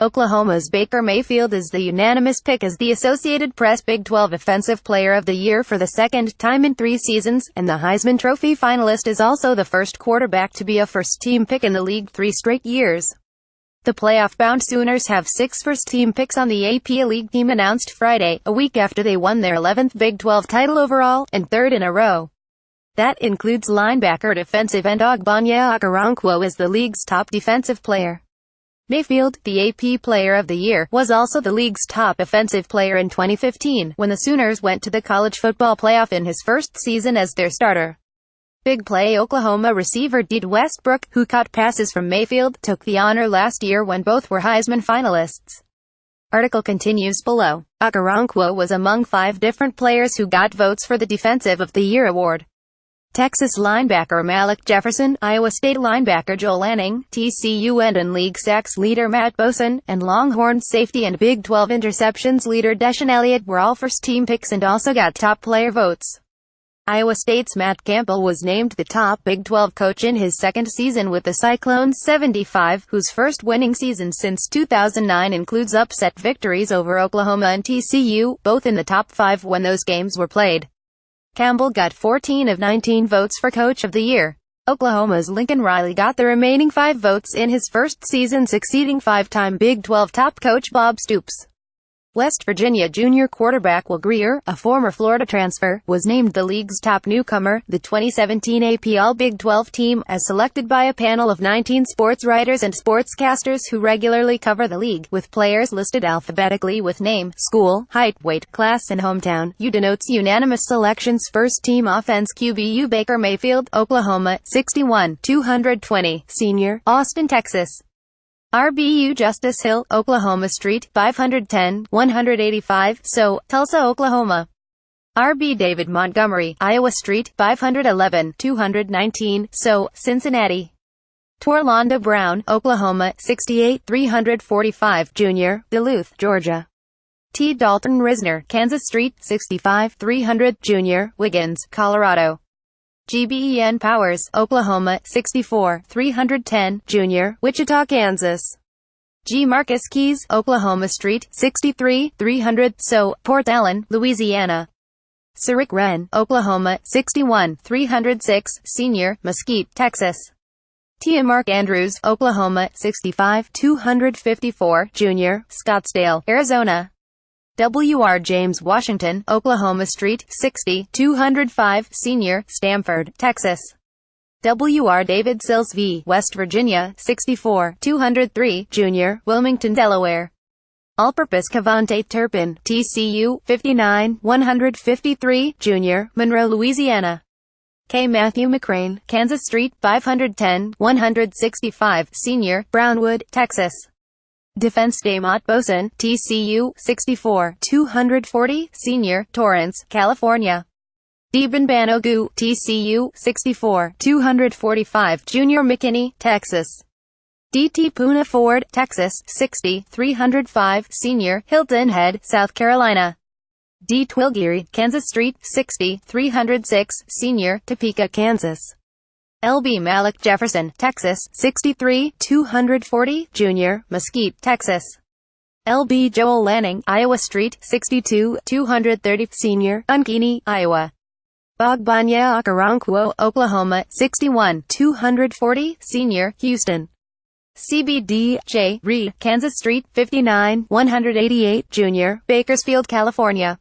Oklahoma's Baker Mayfield is the unanimous pick as the Associated Press Big 12 Offensive Player of the Year for the second time in 3 seasons, and the Heisman Trophy finalist is also the first quarterback to be a first-team pick in the league 3 straight years. The playoff-bound Sooners have 6 first-team picks on the AP League team announced Friday, a week after they won their 11th Big 12 title overall, and 3rd in a row. That includes linebacker defensive end Ogbonnia Okoronkwo as the league's top defensive player. Mayfield, the AP Player of the Year, was also the league's top offensive player in 2015, when the Sooners went to the college football playoff in his first season as their starter. Big play Oklahoma receiver Dede Westbrook, who caught passes from Mayfield, took the honor last year when both were Heisman finalists. Article continues below. Okoronkwo was among 5 different players who got votes for the Defensive of the Year award. Texas linebacker Malik Jefferson, Iowa State linebacker Joel Lanning, TCU end and league sacks leader Matt Boson, and Longhorns safety and Big 12 interceptions leader Deshaun Elliott were all first-team picks and also got top player votes. Iowa State's Matt Campbell was named the top Big 12 coach in his second season with the Cyclones 75, whose first winning season since 2009 includes upset victories over Oklahoma and TCU, both in the top 5 when those games were played. Campbell got 14 of 19 votes for Coach of the Year. Oklahoma's Lincoln Riley got the remaining 5 votes in his first season, succeeding 5-time Big 12 top coach Bob Stoops. West Virginia junior quarterback Will Grier, a former Florida transfer, was named the league's top newcomer. The 2017 AP All-Big 12 team, as selected by a panel of 19 sports writers and sportscasters who regularly cover the league, with players listed alphabetically with name, school, height, weight, class, and hometown, denotes unanimous selections. First-team offense QB Baker Mayfield, Oklahoma, 61, 220, senior, Austin, Texas. RBU Justice Hill, Oklahoma Street, 510, 185, So, Tulsa, Oklahoma. RB David Montgomery, Iowa Street, 511, 219, So, Cincinnati. Torlando Brown, Oklahoma, 68, 345, Jr., Duluth, Georgia. T. Dalton Risner, Kansas Street, 65, 300, Jr., Wiggins, Colorado. GBEN Powers, Oklahoma, 64, 310, Jr., Wichita, Kansas. G. Marcus Keys, Oklahoma Street, 63, 300, So, Port Allen, Louisiana. Siric Wren, Oklahoma, 61, 306, Senior, Mesquite, Texas. Tia Mark Andrews, Oklahoma, 65, 254, Jr., Scottsdale, Arizona. W.R. James Washington, Oklahoma Street, 60, 205, Senior, Stamford, Texas. W.R. David Sills v. West Virginia, 64, 203, Jr., Wilmington, Delaware. All-Purpose Cavante Turpin, TCU, 59, 153, Jr., Monroe, Louisiana. K. Matthew McCrane, Kansas Street, 510, 165, Senior, Brownwood, Texas. Defense Day Matt Boson, TCU, 64, 240, Senior, Torrance, California. Deben Banogu, TCU, 64, 245, Junior, McKinney, Texas. D.T. Puna Ford, Texas, 60, 305, Senior, Hilton Head, South Carolina. D. Twilgeary, Kansas Street, 60, 306, Senior, Topeka, Kansas. L.B. Malik Jefferson, Texas, 63, 240, Jr., Mesquite, Texas. L.B. Joel Lanning, Iowa Street, 62, 230, Senior, Unkini, Iowa. Ogbonnia Okoronkwo, Oklahoma, 61, 240, Senior, Houston. CBD J. Reed, Kansas Street, 59, 188, Jr., Bakersfield, California.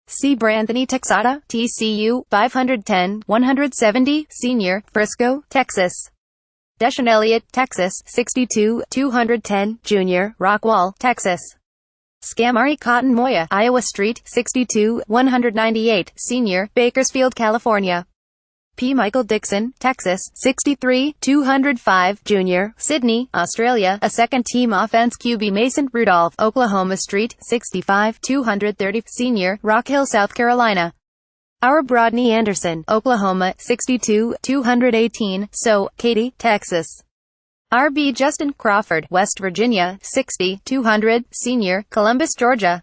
C. Branthony Texada, TCU, 510, 170, Senior, Frisco, Texas. Deshaun Elliott, Texas, 62, 210, Jr., Rockwall, Texas. Scamari Cotton Moya, Iowa Street, 62, 198, Senior, Bakersfield, California. P. Michael Dixon, Texas, 63, 205, Jr., Sydney, Australia. A second-team offense QB Mason Rudolph, Oklahoma Street, 65, 230, Senior, Rock Hill, South Carolina. Our Brodney Anderson, Oklahoma, 62, 218, So, Katy, Texas. R.B. Justin Crawford, West Virginia, 60, 200, Senior, Columbus, Georgia.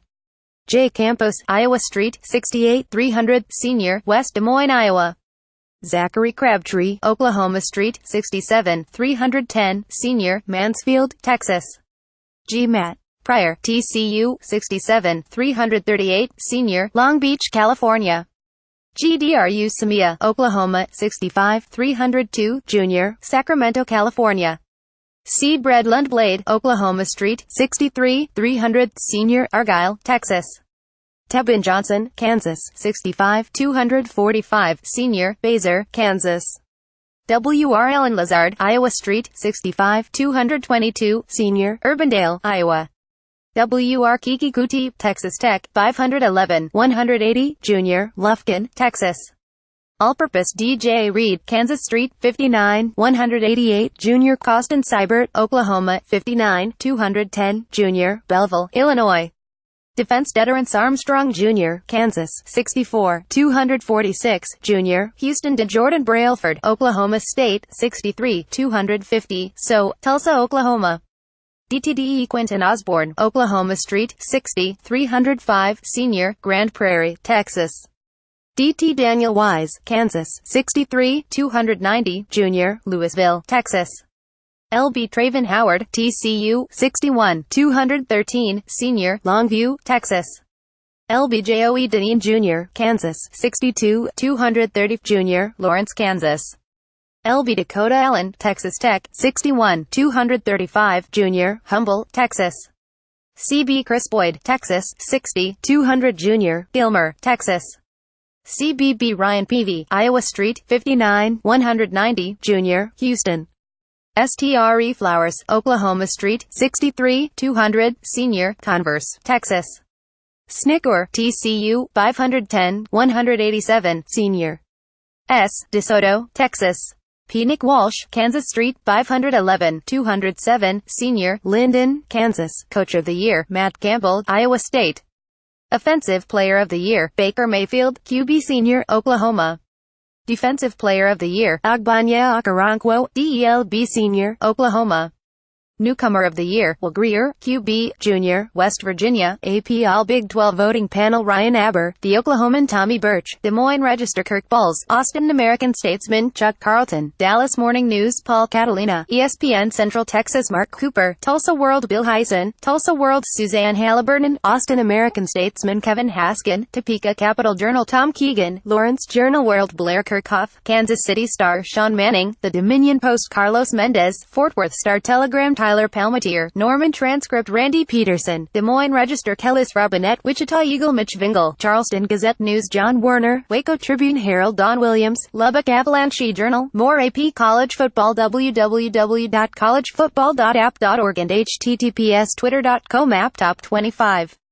J. Campos, Iowa Street, 68, 300, Senior, West Des Moines, Iowa. Zachary Crabtree, Oklahoma Street, 67, 310, Senior, Mansfield, Texas. G. Matt Pryor, TCU, 67, 338, Senior, Long Beach, California. GDRU Samia, Oklahoma, 65, 302, Junior, Sacramento, California. Seedbred Lundblade, Oklahoma Street, 63, 300, Senior, Argyle, Texas. Tebin Johnson, Kansas, 65, 245, Senior, Baser, Kansas. W.R. Allen Lazard, Iowa Street, 65, 222, Senior, Urbandale, Iowa. W.R. Kiki Kuti, Texas Tech, 511, 180, Junior, Lufkin, Texas. All-Purpose D.J. Reed, Kansas Street, 59, 188, Junior, Costin Seibert, Oklahoma, 59, 210, Junior, Belleville, Illinois. Defense Deterrence Armstrong Jr., Kansas, 64, 246, Junior, Houston DeJordan Brailford, Oklahoma State, 63, 250, Tulsa, Oklahoma. DTDE Quentin Osborne, Oklahoma Street, 60, 305, Senior, Grand Prairie, Texas. DT Daniel Wise, Kansas, 63, 290, Junior, Louisville, Texas. LB Traven Howard, TCU, 61, 213, Senior, Longview, Texas. LBJOE Deneen Jr., Kansas, 62, 230, Junior, Lawrence, Kansas. LB Dakota Allen, Texas Tech, 61, 235, Junior, Humble, Texas. CB Chris Boyd, Texas, 60, 200, Junior, Gilmer, Texas. CBB Ryan Peavy, Iowa Street, 59, 190, Junior, Houston. STRE Flowers, Oklahoma Street, 63, 200, Senior, Converse, Texas. Snicker, TCU, 510, 187, Senior. S. DeSoto, Texas. P. Nick Walsh, Kansas Street, 511, 207, Senior, Linden, Kansas. Coach of the Year, Matt Campbell, Iowa State. Offensive Player of the Year, Baker Mayfield, QB Senior, Oklahoma. Defensive Player of the Year, Agbanya Okoronkwo, DELB Senior, Oklahoma. Newcomer of the Year, Will Greer, QB, Junior, West Virginia. AP All Big 12 Voting Panel Ryan Aber, The Oklahoman Tommy Birch, Des Moines Register Kirk Balls, Austin American Statesman Chuck Carlton, Dallas Morning News Paul Catalina, ESPN Central Texas Mark Cooper, Tulsa World Bill Heisen, Tulsa World Suzanne Halliburton, Austin American Statesman Kevin Haskin, Topeka Capital Journal Tom Keegan, Lawrence Journal World Blair Kirchhoff, Kansas City Star Sean Manning, The Dominion Post Carlos Mendez, Fort Worth Star Telegram Tyler Palmatier, Norman Transcript Randy Peterson, Des Moines Register Kellis Robinette, Wichita Eagle Mitch Vingle, Charleston Gazette News John Werner, Waco Tribune Herald Don Williams, Lubbock Avalanche Journal, more AP College Football www.collegefootball.app.org and https twitter.com app top 25.